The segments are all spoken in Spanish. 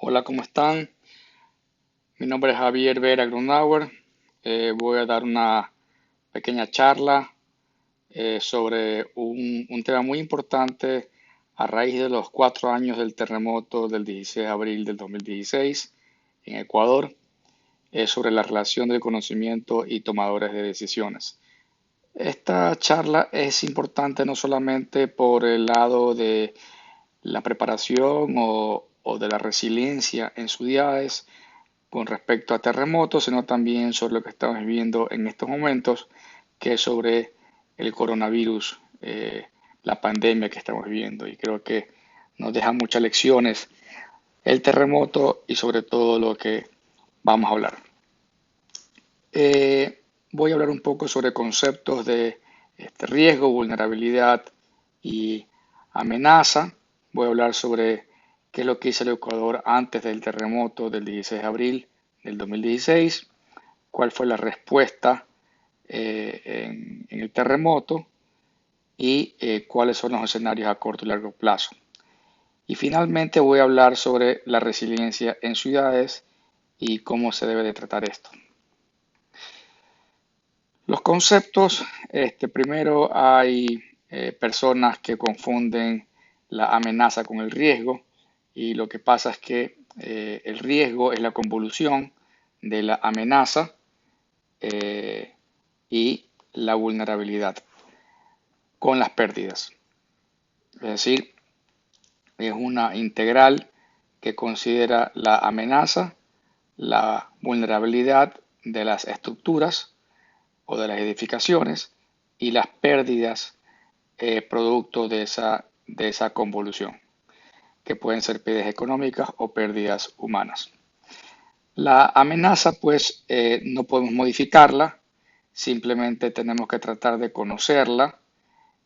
Hola, ¿cómo están? Mi nombre es Javier Vera Grunauer. Voy a dar una pequeña charla sobre un tema muy importante a raíz de los 4 años del terremoto del 16 de abril del 2016 en Ecuador, sobre la relación del conocimiento y tomadores de decisiones. Esta charla es importante no solamente por el lado de la preparación o de la resiliencia en ciudades, con respecto a terremotos, sino también sobre lo que estamos viviendo en estos momentos, que es sobre el coronavirus, la pandemia que estamos viviendo. Y creo que nos deja muchas lecciones el terremoto y sobre todo lo que vamos a hablar. Voy a hablar un poco sobre conceptos de riesgo, vulnerabilidad y amenaza. Voy a hablar sobre qué es lo que hizo el Ecuador antes del terremoto del 16 de abril del 2016, cuál fue la respuesta en el terremoto y cuáles son los escenarios a corto y largo plazo. Y finalmente voy a hablar sobre la resiliencia en ciudades y cómo se debe de tratar esto. Los conceptos, primero hay personas que confunden la amenaza con el riesgo y lo que pasa es que el riesgo es la convolución de la amenaza eh, y la vulnerabilidad con las pérdidas. Es decir, es una integral que considera la amenaza, la vulnerabilidad de las estructuras o de las edificaciones y las pérdidas producto de esa convolución, que pueden ser pérdidas económicas o pérdidas humanas. La amenaza, pues, no podemos modificarla, simplemente tenemos que tratar de conocerla.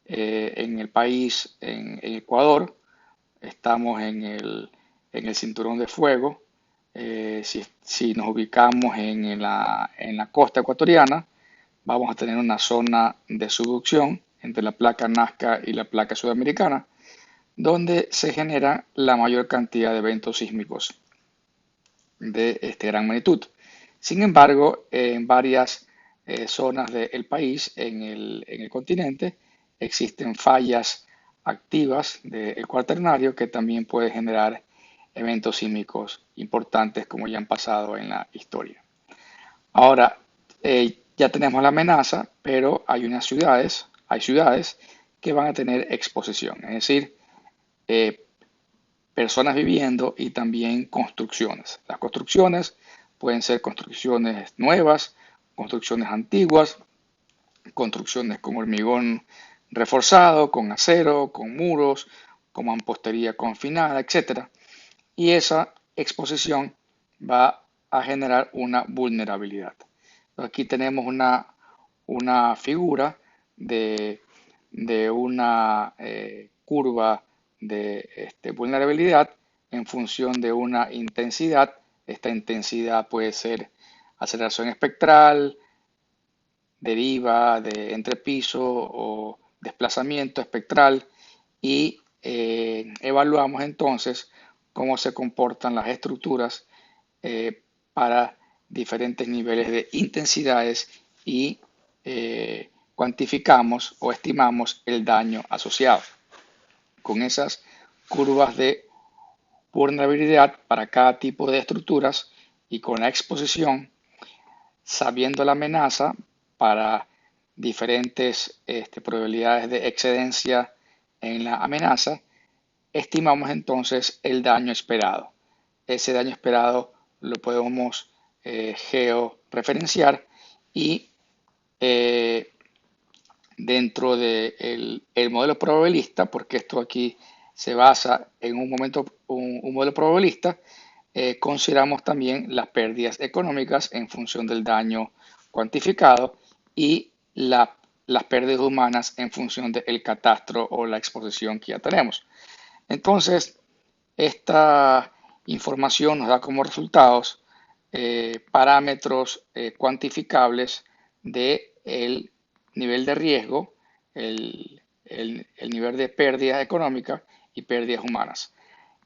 En el país, en Ecuador, estamos en el cinturón de fuego. Si nos ubicamos en la costa ecuatoriana, vamos a tener una zona de subducción entre la placa Nazca y la placa sudamericana, donde se genera la mayor cantidad de eventos sísmicos de gran magnitud. Sin embargo, en varias zonas del país, en el continente, existen fallas activas del cuaternario que también puede generar eventos sísmicos importantes como ya han pasado en la historia. Ahora, ya tenemos la amenaza, pero hay ciudades que van a tener exposición, es decir, eh, personas viviendo y también construcciones. Las construcciones pueden ser construcciones nuevas, construcciones antiguas, construcciones con hormigón reforzado, con acero, con muros, con mampostería confinada, etcétera. Y esa exposición va a generar una vulnerabilidad. Aquí tenemos una figura de, de una curva de vulnerabilidad en función de una intensidad. Esta intensidad puede ser aceleración espectral, deriva de entrepiso o desplazamiento espectral y evaluamos entonces cómo se comportan las estructuras para diferentes niveles de intensidades y cuantificamos o estimamos el daño asociado. Con esas curvas de vulnerabilidad para cada tipo de estructuras y con la exposición, sabiendo la amenaza para diferentes probabilidades de excedencia en la amenaza, estimamos entonces el daño esperado. Ese daño esperado lo podemos georreferenciar y eh, dentro del el modelo probabilista, porque esto aquí se basa en un modelo probabilista, consideramos también las pérdidas económicas en función del daño cuantificado y las pérdidas humanas en función del catastro o la exposición que ya tenemos. Entonces, esta información nos da como resultados parámetros cuantificables del nivel de riesgo, el nivel de pérdida económica y pérdidas humanas.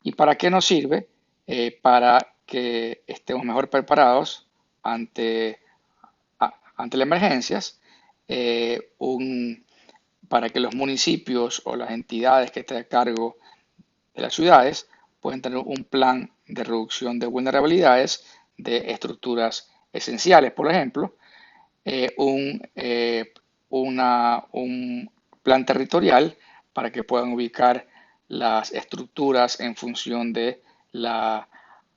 ¿Y para qué nos sirve? para que estemos mejor preparados ante, ante las emergencias, para que los municipios o las entidades que estén a cargo de las ciudades puedan tener un plan de reducción de vulnerabilidades de estructuras esenciales, por ejemplo, eh, un, eh, un plan territorial para que puedan ubicar las estructuras en función de la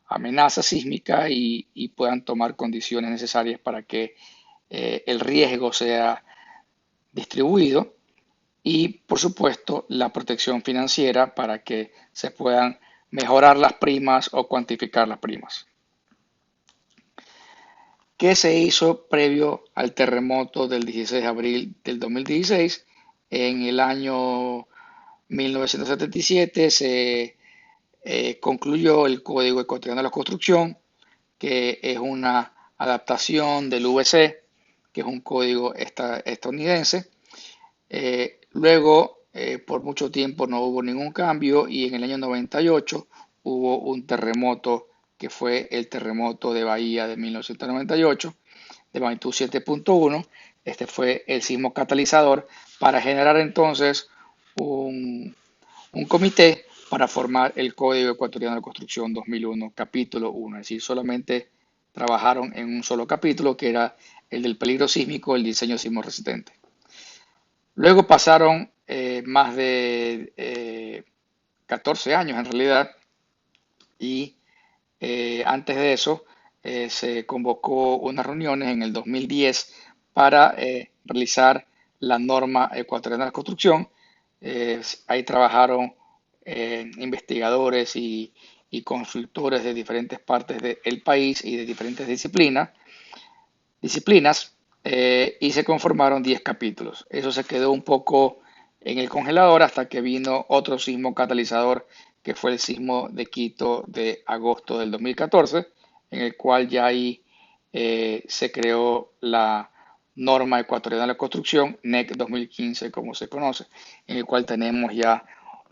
amenaza sísmica y puedan tomar condiciones necesarias para que el riesgo sea distribuido y, por supuesto, la protección financiera para que se puedan mejorar las primas o cuantificar las primas. ¿Qué se hizo previo al terremoto del 16 de abril del 2016? En el año 1977 se concluyó el Código Ecuatoriano de la Construcción, que es una adaptación del VC, que es un código estadounidense. Luego, por mucho tiempo no hubo ningún cambio y en el año 98 hubo un terremoto que fue el terremoto de Bahía de 1998 de magnitud 7.1. Este fue el sismo catalizador para generar entonces un, un comité para formar el Código Ecuatoriano de Construcción 2001, capítulo 1. Es decir, solamente trabajaron en un solo capítulo que era el del peligro sísmico, el diseño sismo resistente. Luego pasaron más de 14 años en realidad y antes de eso se convocó unas reuniones en el 2010 para realizar la norma ecuatoriana de construcción. Ahí trabajaron investigadores y consultores de diferentes partes del país y de diferentes disciplinas y se conformaron 10 capítulos. Eso se quedó un poco en el congelador hasta que vino otro sismo catalizador que fue el sismo de Quito de agosto del 2014, en el cual ya ahí se creó la norma ecuatoriana de la construcción, NEC 2015 como se conoce, en el cual tenemos ya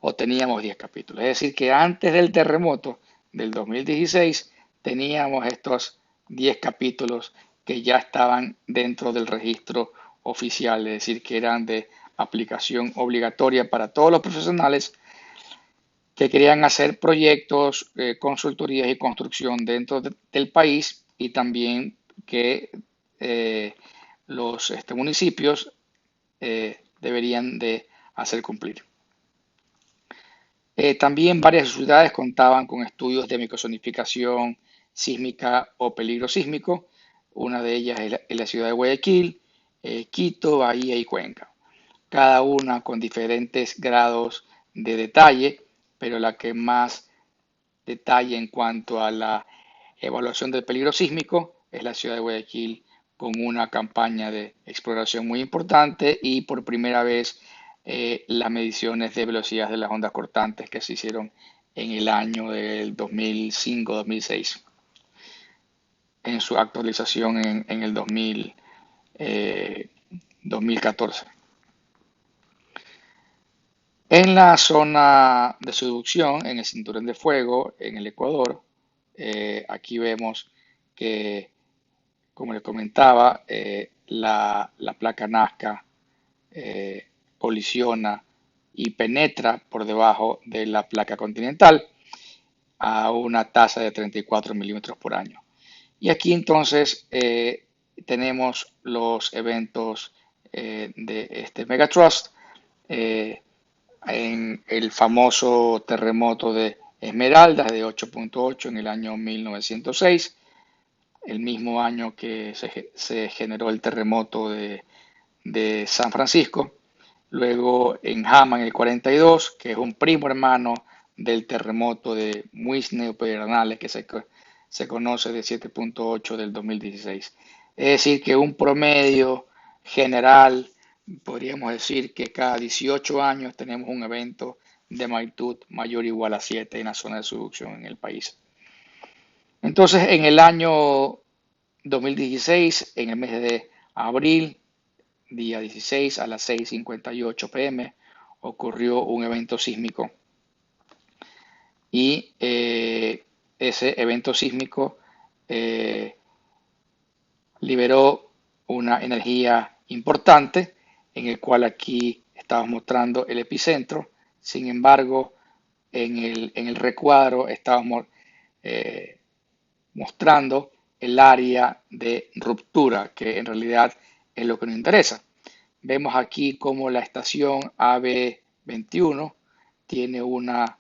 o teníamos 10 capítulos. Es decir, que antes del terremoto del 2016 teníamos estos 10 capítulos que ya estaban dentro del registro oficial, es decir, que eran de aplicación obligatoria para todos los profesionales que querían hacer proyectos, consultorías y construcción dentro del país y también que eh, los municipios deberían de hacer cumplir. También varias ciudades contaban con estudios de microzonificación sísmica o peligro sísmico. Una de ellas es la ciudad de Guayaquil, Quito, Bahía y Cuenca. Cada una con diferentes grados de detalle, pero la que más detalle en cuanto a la evaluación del peligro sísmico es la ciudad de Guayaquil, con una campaña de exploración muy importante y por primera vez las mediciones de velocidad de las ondas cortantes que se hicieron en el año del 2005-2006, en su actualización en el 2014. En la zona de subducción, en el cinturón de fuego, en el Ecuador, aquí vemos que, como les comentaba, la placa Nazca eh, colisiona y penetra por debajo de la placa continental a una tasa de 34 milímetros por año. Y aquí entonces tenemos los eventos de este megatrust en el famoso terremoto de Esmeraldas de 8.8 en el año 1906, el mismo año que se generó el terremoto de San Francisco. Luego en Hama en el 42, que es un primo hermano del terremoto de Muisne o Pedernales, que se conoce de 7.8 del 2016. Es decir, que un promedio general, podríamos decir que cada 18 años tenemos un evento de magnitud mayor o igual a 7 en la zona de subducción en el país. Entonces, en el año 2016, en el mes de abril, día 16 a las 6:58 pm, ocurrió un evento sísmico y ese evento sísmico eh, liberó una energía importante, en el cual aquí estamos mostrando el epicentro. Sin embargo, en el recuadro estamos eh, mostrando el área de ruptura, que en realidad es lo que nos interesa. Vemos aquí como la estación AB21 tiene una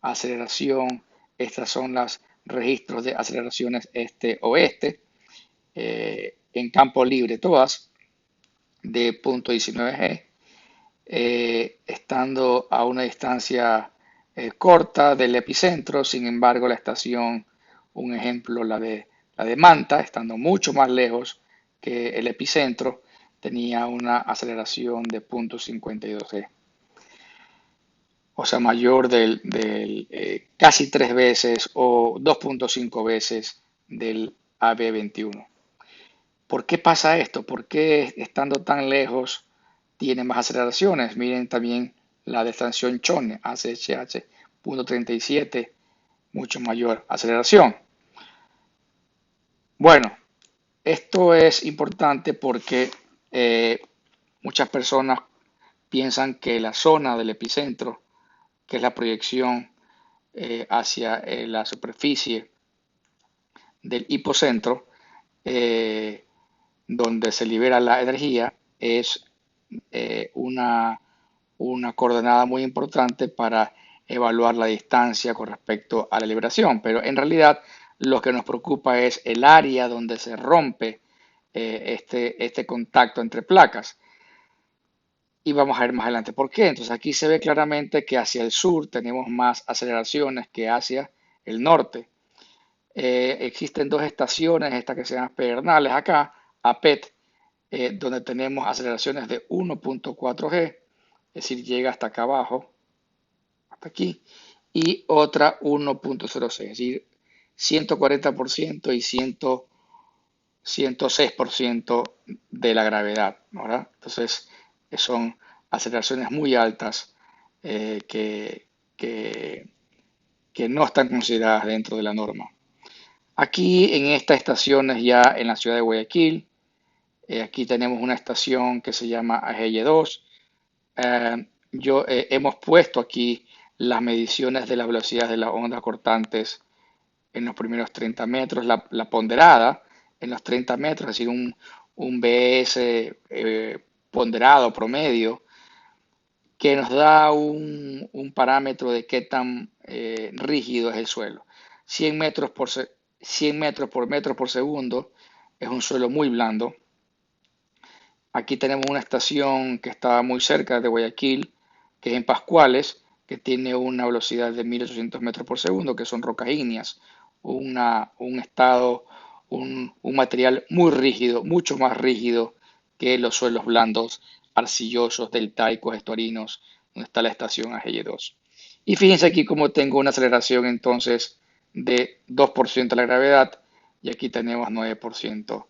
aceleración. Estas son los registros de aceleraciones este-oeste, en campo libre todas, de 0.19 g, estando a una distancia corta del epicentro. Sin embargo, la estación, un ejemplo, la de Manta, estando mucho más lejos que el epicentro, tenía una aceleración de 0.52 g, o sea, mayor del casi 3 veces o 2.5 veces del AB21. ¿Por qué pasa esto? ¿Por qué estando tan lejos tiene más aceleraciones? Miren también la de estación Chone, ACHH 0.37, mucho mayor aceleración. Bueno, esto es importante porque eh, muchas personas piensan que la zona del epicentro, que es la proyección hacia la superficie del hipocentro, eh, donde se libera la energía, es una coordenada muy importante para evaluar la distancia con respecto a la liberación. Pero en realidad lo que nos preocupa es el área donde se rompe este contacto entre placas. Y vamos a ver más adelante por qué. Entonces aquí se ve claramente que hacia el sur tenemos más aceleraciones que hacia el norte. Existen dos estaciones, esta que se llama Pedernales acá, APET, donde tenemos aceleraciones de 1.4 g, es decir, llega hasta acá abajo, hasta aquí, y otra 1.06, es decir, 140% y 106% de la gravedad, ¿verdad? Entonces, son aceleraciones muy altas que, que, que no están consideradas dentro de la norma. Aquí en esta estación es ya en la ciudad de Guayaquil. Aquí tenemos una estación que se llama Ajeye 2. Hemos puesto aquí las mediciones de la velocidad de las ondas cortantes en los primeros 30 metros, la ponderada en los 30 metros, es decir, un BS ponderado promedio, que nos da un parámetro de qué tan rígido es el suelo. 100 metros por, 100 metros por metro por segundo es un suelo muy blando. Aquí tenemos una estación que está muy cerca de Guayaquil, que es en Pascuales, que tiene una velocidad de 1800 metros por segundo, que son rocas ígneas, un estado, un material muy rígido, mucho más rígido que los suelos blandos, arcillosos, deltaicos, estuarinos, donde está la estación AGY 2. Y fíjense aquí cómo tengo una aceleración entonces de 2% de la gravedad, y aquí tenemos 9%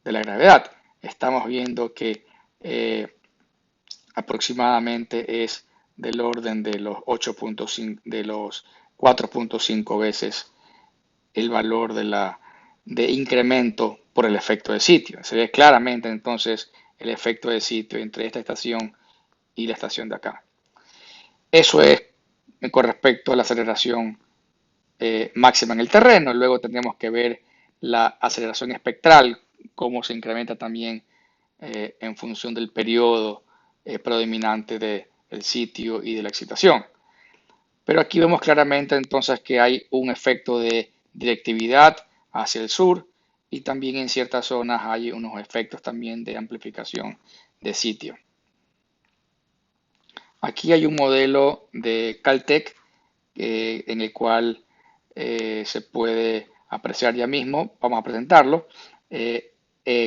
de la gravedad. Estamos viendo que aproximadamente es del orden de los 8.5, de los 4.5 veces el valor de incremento por el efecto de sitio. Se ve claramente entonces el efecto de sitio entre esta estación y la estación de acá. Eso es con respecto a la aceleración máxima en el terreno. Luego tendremos que ver la aceleración espectral, cómo se incrementa también en función del periodo predominante del sitio y de la excitación. Pero aquí vemos claramente entonces que hay un efecto de directividad hacia el sur, y también en ciertas zonas hay unos efectos también de amplificación de sitio. Aquí hay un modelo de Caltech en el cual se puede apreciar ya mismo. Vamos a presentarlo.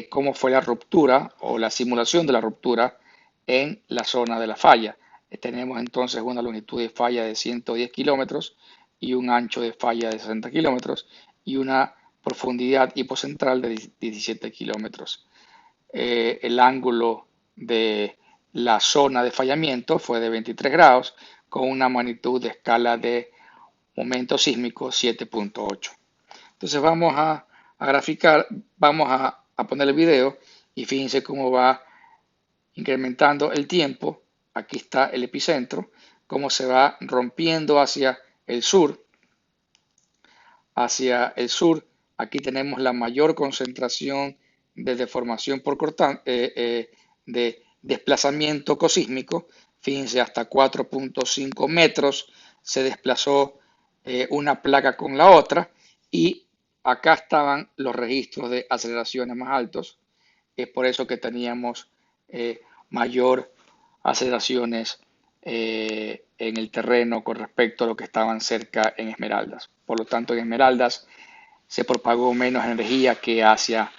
Cómo fue la ruptura o la simulación de la ruptura en la zona de la falla. Tenemos entonces una longitud de falla de 110 kilómetros y un ancho de falla de 60 kilómetros y una profundidad hipocentral de 17 kilómetros. El ángulo de la zona de fallamiento fue de 23 grados con una magnitud de escala de momento sísmico 7.8. Entonces a graficar, a poner el video y fíjense cómo va incrementando el tiempo. Aquí está el epicentro, cómo se va rompiendo el sur, hacia el sur. Aquí tenemos la mayor concentración de deformación de desplazamiento cosísmico. Fíjense, hasta 4.5 metros se desplazó una placa con la otra y acá estaban los registros de aceleraciones más altos. Es por eso que teníamos mayor aceleraciones en el terreno con respecto a lo que estaban cerca en Esmeraldas. Por lo tanto, en Esmeraldas se propagó menos energía que hacia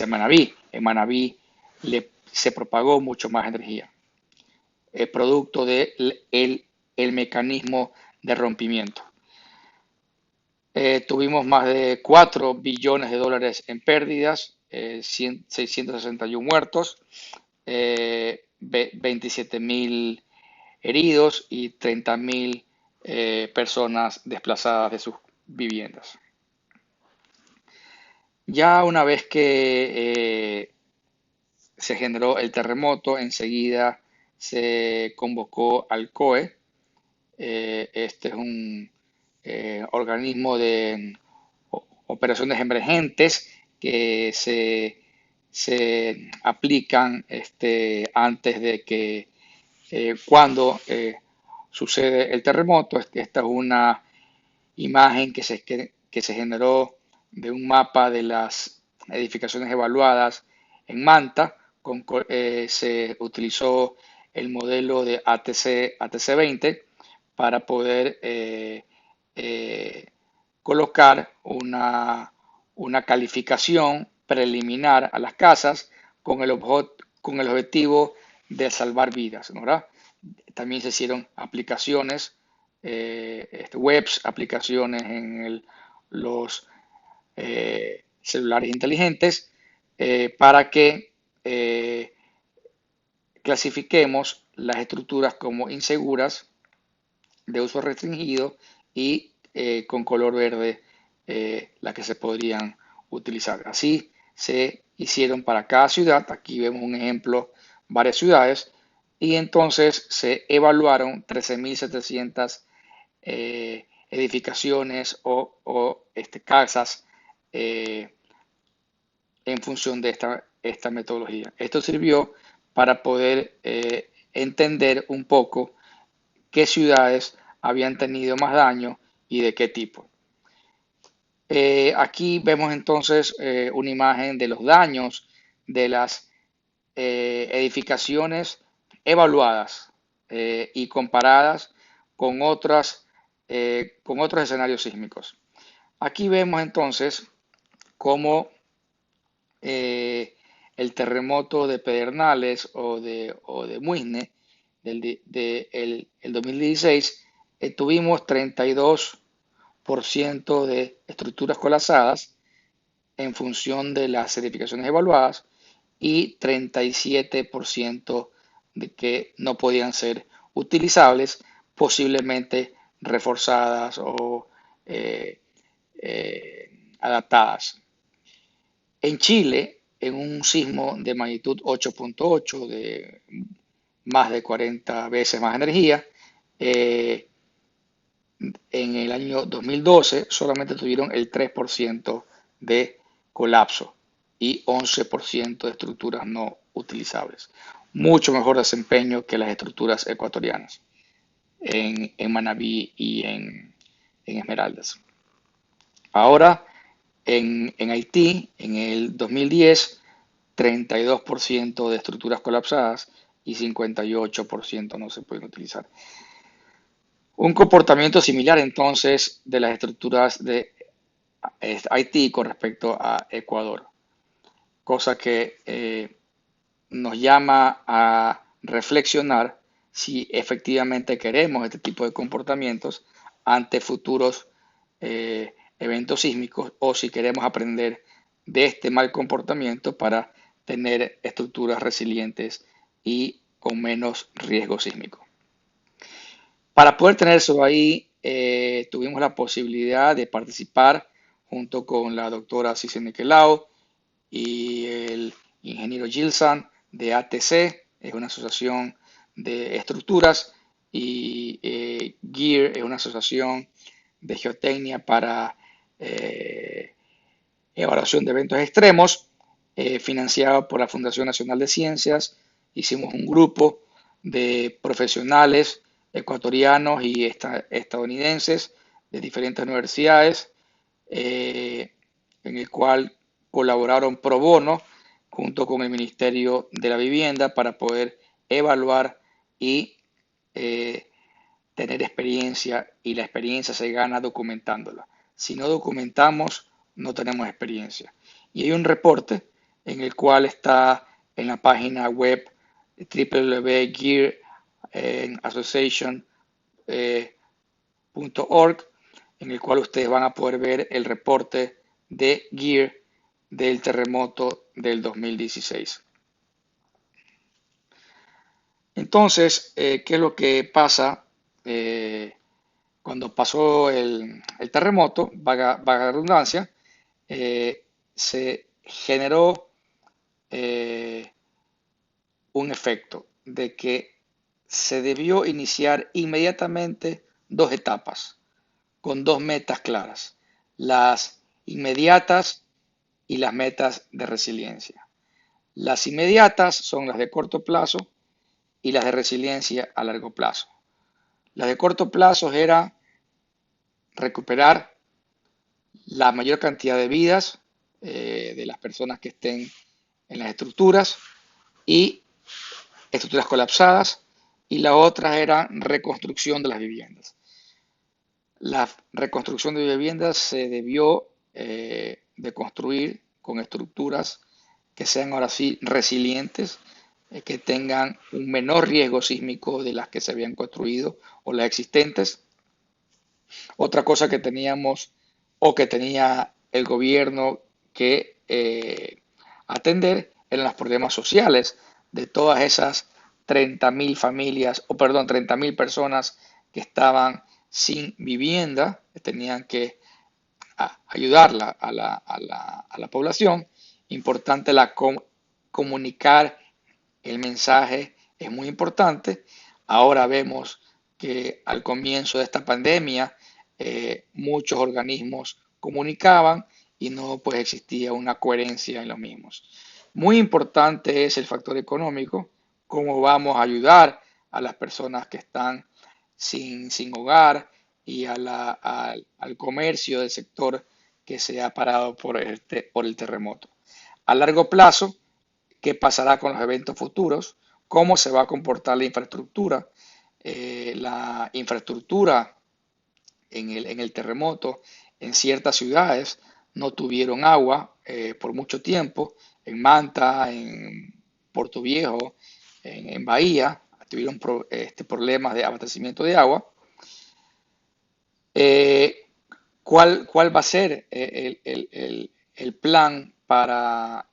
Manabí. En Manabí se propagó mucho más energía, producto del mecanismo de rompimiento. Tuvimos más de 4 billones de dólares en pérdidas, 661 muertos, 27.000 heridos y 30.000 personas desplazadas de sus viviendas. Ya una vez que se generó el terremoto, enseguida se convocó al COE. Este es un organismo de operaciones emergentes que se aplican antes de que cuando sucede el terremoto. Esta es una imagen que se generó de un mapa de las edificaciones evaluadas en Manta. Se utilizó el modelo de ATC20 para poder colocar una calificación preliminar a las casas con el objetivo de salvar vidas, ¿verdad? También se hicieron aplicaciones, webs, aplicaciones en los celulares inteligentes para que clasifiquemos las estructuras como inseguras, de uso restringido y con color verde las que se podrían utilizar. Así se hicieron para cada ciudad. Aquí vemos un ejemplo, varias ciudades, y entonces se evaluaron 13.700 edificaciones o casas eh, en función de esta metodología. Esto sirvió para poder entender un poco qué ciudades habían tenido más daño y de qué tipo. Aquí vemos entonces una imagen de los daños de las edificaciones evaluadas y comparadas con otros escenarios sísmicos. Aquí vemos entonces cómo el terremoto de Pedernales o de Muisne el 2016, tuvimos 32% de estructuras colapsadas en función de las certificaciones evaluadas y 37% de que no podían ser utilizables, posiblemente reforzadas o eh, adaptadas. En Chile, en un sismo de magnitud 8.8, de más de 40 veces más energía, en el año 2012 solamente tuvieron el 3% de colapso y 11% de estructuras no utilizables. Mucho mejor desempeño que las estructuras ecuatorianas en Manabí y en Esmeraldas. Ahora, en Haití, en el 2010, 32% de estructuras colapsadas y 58% no se pueden utilizar. Un comportamiento similar entonces de las estructuras de Haití con respecto a Ecuador, cosa que nos llama a reflexionar si efectivamente queremos este tipo de comportamientos ante futuros eventos sísmicos o si queremos aprender de este mal comportamiento para tener estructuras resilientes y con menos riesgo sísmico. Para poder tener eso ahí, tuvimos la posibilidad de participar junto con la doctora Cicely Nicolau y el ingeniero Gilson de ATC, es una asociación de estructuras, y GEAR es una asociación de geotecnia para eh, evaluación de eventos extremos, financiado por la Fundación Nacional de Ciencias. Hicimos un grupo de profesionales ecuatorianos y estadounidenses de diferentes universidades, eh, en el cual colaboraron pro bono junto con el Ministerio de la Vivienda para poder evaluar y eh, tener experiencia, y la experiencia se gana documentándola. Si no documentamos, no tenemos experiencia. Y hay un reporte en el cual está en la página web www.gearassociation.org, en el cual ustedes van a poder ver el reporte de GEAR del terremoto del 2016. Entonces, ¿qué es lo que pasa cuando pasó el terremoto? Vaga redundancia, se generó eh, un efecto de que se debió iniciar inmediatamente dos etapas con dos metas claras: las inmediatas y las metas de resiliencia. Las inmediatas son las de corto plazo y las de resiliencia a largo plazo. Las de corto plazo era recuperar la mayor cantidad de vidas de las personas que estén en las estructuras y estructuras colapsadas, y la otra era reconstrucción de las viviendas. La reconstrucción de viviendas se debió de construir con estructuras que sean ahora sí resilientes, que tengan un menor riesgo sísmico de las que se habían construido o las existentes. Otra cosa que teníamos, o que tenía el gobierno que atender, eran los problemas sociales de todas esas 30.000 familias, o perdón, 30.000 personas que estaban sin vivienda, que tenían que ayudarla a la población. Importante comunicar el mensaje, es muy importante. Ahora vemos que al comienzo de esta pandemia muchos organismos comunicaban y no pues existía una coherencia en los mismos. Muy importante es el factor económico, cómo vamos a ayudar a las personas que están sin hogar, y al comercio del sector que se ha parado por el terremoto. A largo plazo, ¿qué pasará con los eventos futuros? ¿Cómo se va a comportar la infraestructura? La infraestructura en el terremoto en ciertas ciudades no tuvieron agua por mucho tiempo. En Manta, en Puerto Viejo, en Bahía, tuvieron problemas de abastecimiento de agua. Eh, ¿Cuál va a ser el plan para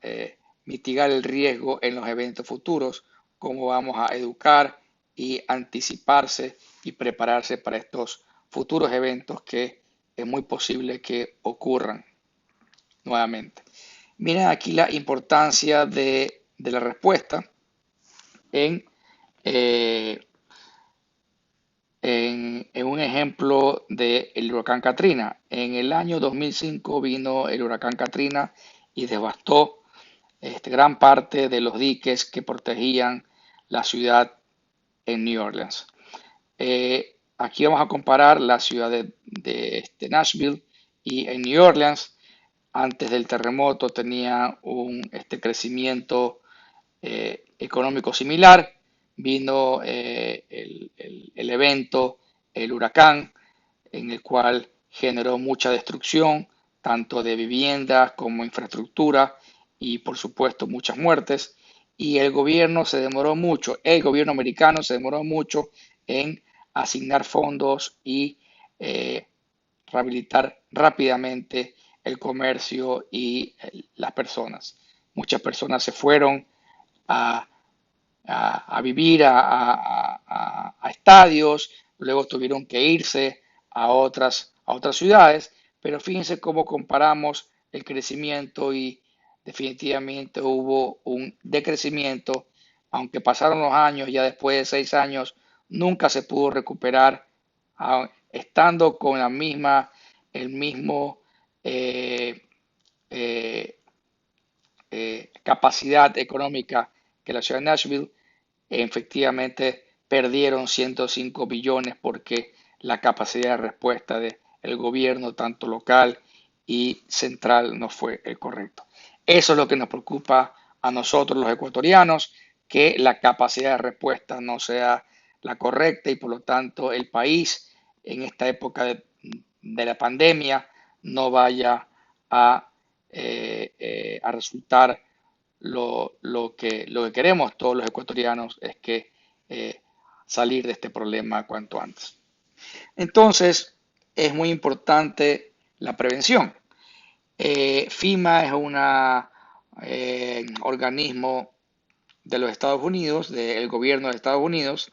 mitigar el riesgo en los eventos futuros? ¿Cómo vamos a educar y anticiparse y prepararse para estos futuros eventos que es muy posible que ocurran nuevamente? Miren aquí la importancia de la respuesta en eh, en un ejemplo del huracán Katrina. En el año 2005 vino el huracán Katrina y devastó gran parte de los diques que protegían la ciudad en New Orleans. Aquí vamos a comparar la ciudad de Nashville y en New Orleans. Antes del terremoto tenía un crecimiento económico similar. Vino el evento, el huracán, en el cual generó mucha destrucción, tanto de viviendas como infraestructura, y por supuesto muchas muertes. Y el gobierno se demoró mucho, el gobierno americano se demoró mucho en asignar fondos y eh, rehabilitar rápidamente el comercio y las personas. Muchas personas se fueron a, a vivir a estadios, luego tuvieron que irse a otras ciudades, pero fíjense cómo comparamos el crecimiento y definitivamente hubo un decrecimiento, aunque pasaron los años, ya después de 6 años, nunca se pudo recuperar, estando con el mismo eh, eh, capacidad económica que la ciudad de Nashville. Efectivamente perdieron 105 billones porque la capacidad de respuesta del gobierno, tanto local y central, no fue el correcto. Eso es lo que nos preocupa a nosotros los ecuatorianos, que la capacidad de respuesta no sea la correcta y por lo tanto el país en esta época de la pandemia no vaya a resultar lo que queremos todos los ecuatorianos es que eh, salir de este problema cuanto antes. Entonces, es muy importante la prevención. FEMA es un organismo de los Estados Unidos, del gobierno de Estados Unidos,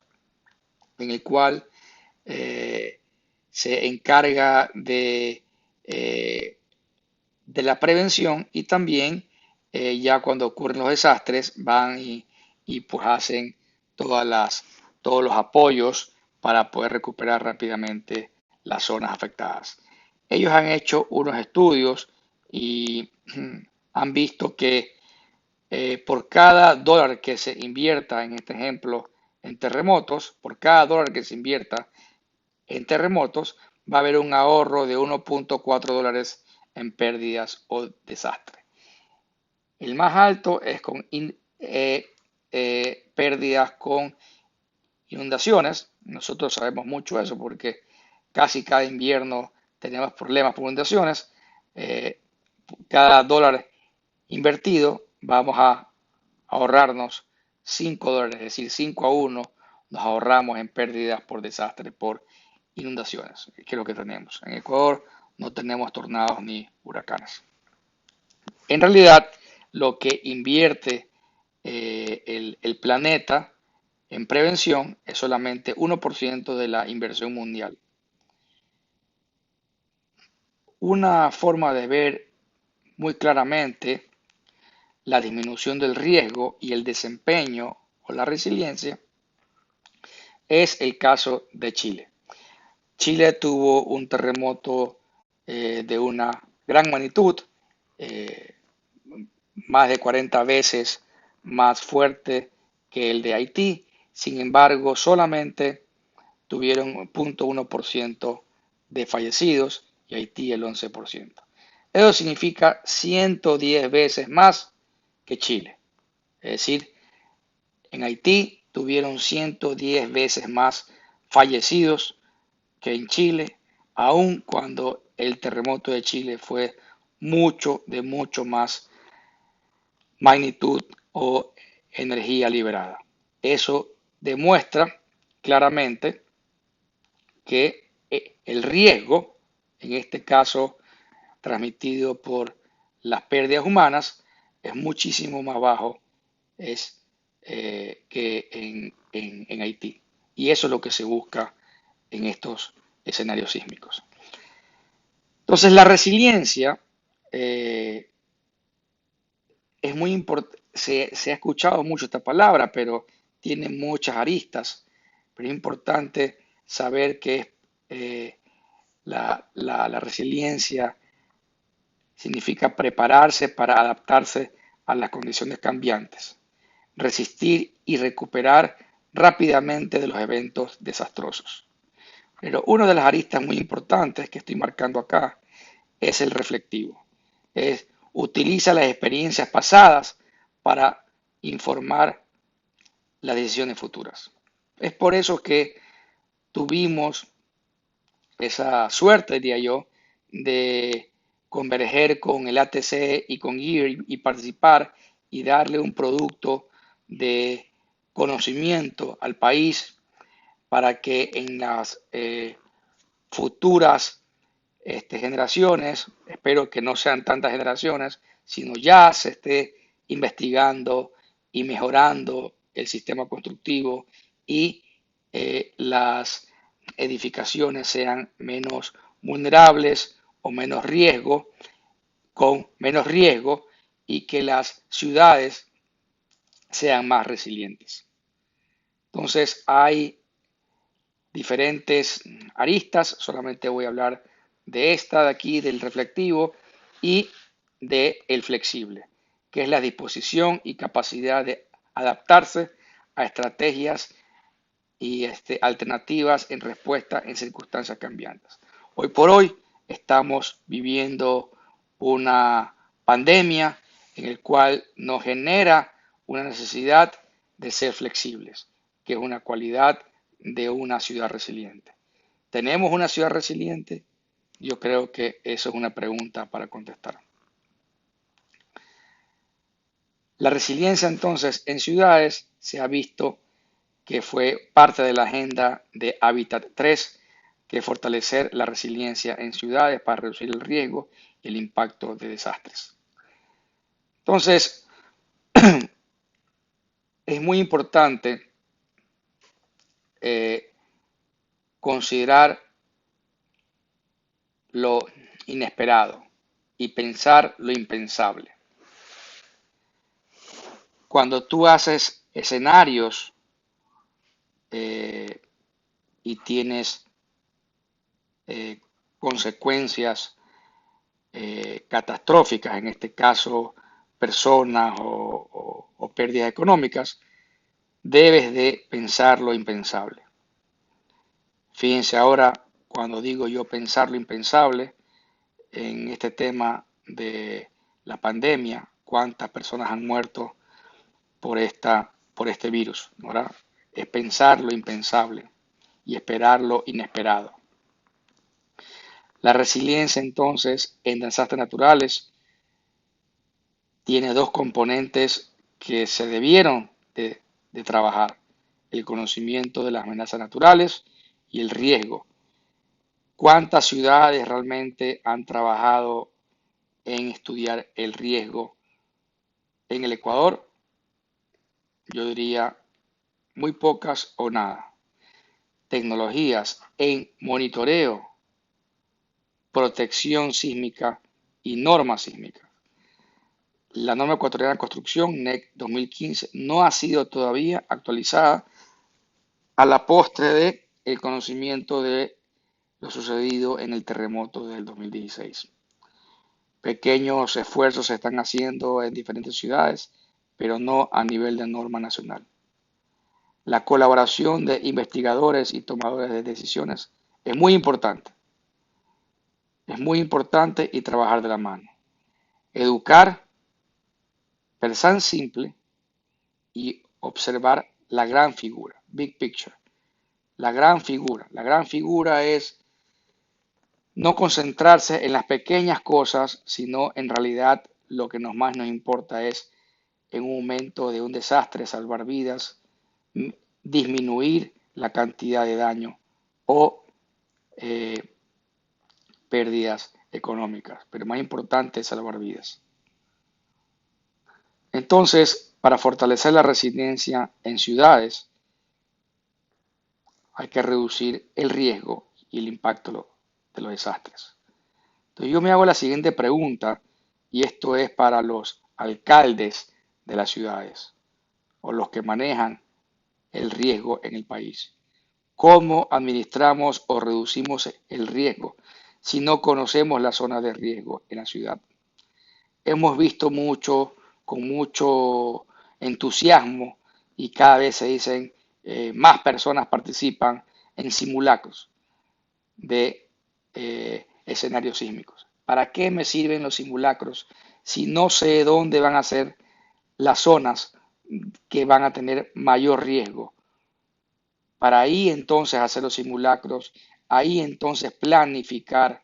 en el cual eh, se encarga eh, de la prevención y también ya cuando ocurren los desastres van y pues hacen todos los apoyos para poder recuperar rápidamente las zonas afectadas. Ellos han hecho unos estudios y han visto que por cada dólar que se invierta, en este ejemplo, en terremotos, por cada dólar que se invierta en terremotos, va a haber un ahorro de 1.4 dólares en pérdidas o desastres. El más alto es con pérdidas con inundaciones. Nosotros sabemos mucho eso porque casi cada invierno tenemos problemas por inundaciones. Eh, cada dólar invertido vamos a ahorrarnos 5 dólares, es decir, 5-1 nos ahorramos en pérdidas por desastre, por inundaciones, que es lo que tenemos. En Ecuador no tenemos tornados ni huracanes. En realidad, lo que invierte el planeta en prevención es solamente 1% de la inversión mundial. Una forma de ver muy claramente la disminución del riesgo y el desempeño o la resiliencia es el caso de Chile. Chile tuvo un terremoto de una gran magnitud, eh, más de 40 veces más fuerte que el de Haití. Sin embargo, solamente tuvieron 0.1% de fallecidos y Haití el 11%. Eso significa 110 veces más que Chile. Es decir, en Haití tuvieron 110 veces más fallecidos que en Chile, aun cuando el terremoto de Chile fue de mucho más magnitud o energía liberada. Eso demuestra claramente que el riesgo, en este caso transmitido por las pérdidas humanas, es muchísimo más bajo que en Haití. Y eso es lo que se busca en estos escenarios sísmicos. Entonces, la resiliencia eh, es muy importante. Se ha escuchado mucho esta palabra, pero tiene muchas aristas. Pero es importante saber que la resiliencia significa prepararse para adaptarse a las condiciones cambiantes, resistir y recuperar rápidamente de los eventos desastrosos. Pero una de las aristas muy importantes que estoy marcando acá es el reflectivo. Utiliza las experiencias pasadas para informar las decisiones futuras. Es por eso que tuvimos esa suerte, diría yo, de converger con el ATC y con GEAR y participar y darle un producto de conocimiento al país para que en las futuras generaciones, espero que no sean tantas generaciones, sino ya se esté investigando y mejorando el sistema constructivo y las edificaciones sean menos vulnerables o menos riesgo, con menos riesgo, y que las ciudades sean más resilientes. Entonces hay diferentes aristas, solamente voy a hablar de esta de aquí, del reflectivo, y del flexible, que es la disposición y capacidad de adaptarse a estrategias y alternativas en respuesta en circunstancias cambiantes. Hoy por hoy estamos viviendo una pandemia en el cual nos genera una necesidad de ser flexibles, que es una cualidad de una ciudad resiliente. ¿Tenemos una ciudad resiliente? Yo creo que eso es una pregunta para contestar. La resiliencia entonces en ciudades se ha visto que fue parte de la agenda de Hábitat 3, que es fortalecer la resiliencia en ciudades para reducir el riesgo y el impacto de desastres. Entonces, es muy importante eh, considerar lo inesperado y pensar lo impensable. Cuando tú haces escenarios eh, y tienes eh, consecuencias catastróficas, en este caso personas o pérdidas económicas, debes de pensar lo impensable. Fíjense ahora, cuando digo yo pensar lo impensable, en este tema de la pandemia, cuántas personas han muerto por este virus, ¿verdad? Es pensar lo impensable y esperar lo inesperado. La resiliencia entonces en desastres naturales tiene dos componentes que se debieron de trabajar: el conocimiento de las amenazas naturales y el riesgo. ¿Cuántas ciudades realmente han trabajado en estudiar el riesgo en el Ecuador? Yo diría muy pocas o nada. Tecnologías en monitoreo, protección sísmica y normas sísmicas. La norma ecuatoriana de construcción, NEC 2015, no ha sido todavía actualizada a la postre de el conocimiento de lo sucedido en el terremoto del 2016. Pequeños esfuerzos se están haciendo en diferentes ciudades, pero no a nivel de norma nacional. La colaboración de investigadores y tomadores de decisiones es muy importante y trabajar de la mano. Educar, pensar simple y observar la gran figura, big picture. La gran figura. La gran figura es no concentrarse en las pequeñas cosas, sino en realidad lo que más nos importa es en un momento de un desastre salvar vidas, disminuir la cantidad de daño o eh, pérdidas económicas, pero más importante es salvar vidas. Entonces, para fortalecer la resiliencia en ciudades, hay que reducir el riesgo y el impacto de los desastres. Entonces, yo me hago la siguiente pregunta, y esto es para los alcaldes de las ciudades o los que manejan el riesgo en el país. ¿Cómo administramos o reducimos el riesgo si no conocemos las zonas de riesgo en la ciudad? Hemos visto mucho, con mucho entusiasmo, y cada vez se dicen más personas participan en simulacros de escenarios sísmicos. ¿Para qué me sirven los simulacros si no sé dónde van a ser las zonas que van a tener mayor riesgo? Para ahí entonces hacer los simulacros, ahí entonces planificar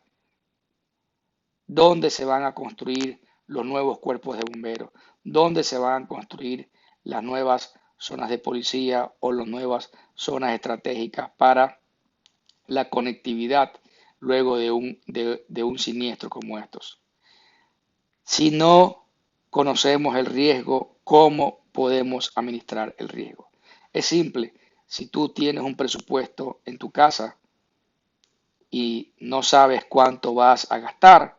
dónde se van a construir los nuevos cuerpos de bomberos, dónde se van a construir las nuevas zonas de policía o las nuevas zonas estratégicas para la conectividad luego de un siniestro como estos. Si no conocemos el riesgo, ¿cómo podemos administrar el riesgo? Es simple. Si tú tienes un presupuesto en tu casa y no sabes cuánto vas a gastar,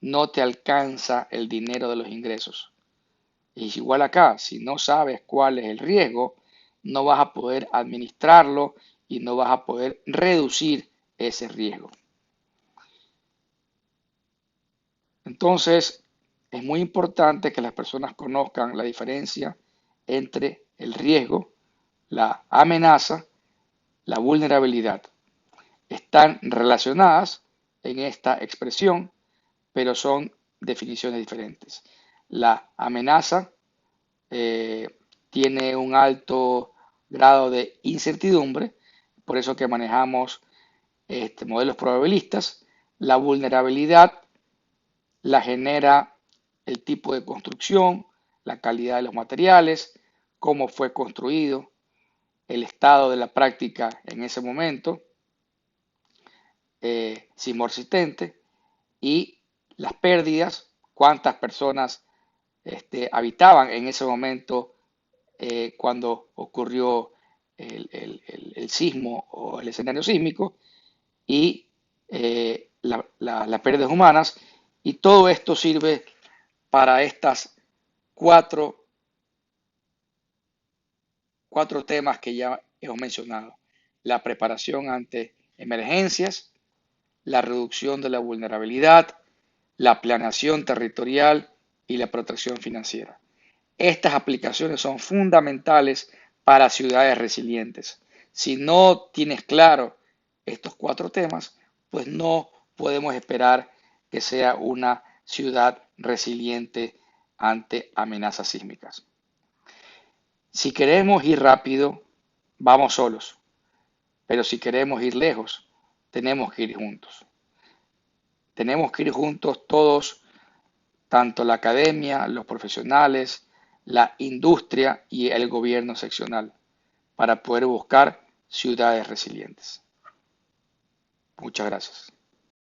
no te alcanza el dinero de los ingresos. Es igual acá, si no sabes cuál es el riesgo, no vas a poder administrarlo y no vas a poder reducir ese riesgo. Entonces, es muy importante que las personas conozcan la diferencia entre el riesgo, la amenaza, la vulnerabilidad. Están relacionadas en esta expresión, pero son definiciones diferentes. La amenaza tiene un alto grado de incertidumbre, por eso que manejamos modelos probabilistas. La vulnerabilidad la genera el tipo de construcción, la calidad de los materiales, cómo fue construido, el estado de la práctica en ese momento, sismo resistente, y las pérdidas, cuántas personas habitaban en ese momento cuando ocurrió el sismo o el escenario sísmico y las pérdidas humanas. Y todo esto sirve para estas cuatro, cuatro temas que ya hemos mencionado. La preparación ante emergencias, la reducción de la vulnerabilidad, la planeación territorial y la protección financiera. Estas aplicaciones son fundamentales para ciudades resilientes. Si no tienes claro estos cuatro temas, pues no podemos esperar que sea una ciudad resiliente ante amenazas sísmicas. Si queremos ir rápido, vamos solos, pero si queremos ir lejos, tenemos que ir juntos. Tenemos que ir juntos todos, tanto la academia, los profesionales, la industria y el gobierno seccional, para poder buscar ciudades resilientes. Muchas gracias.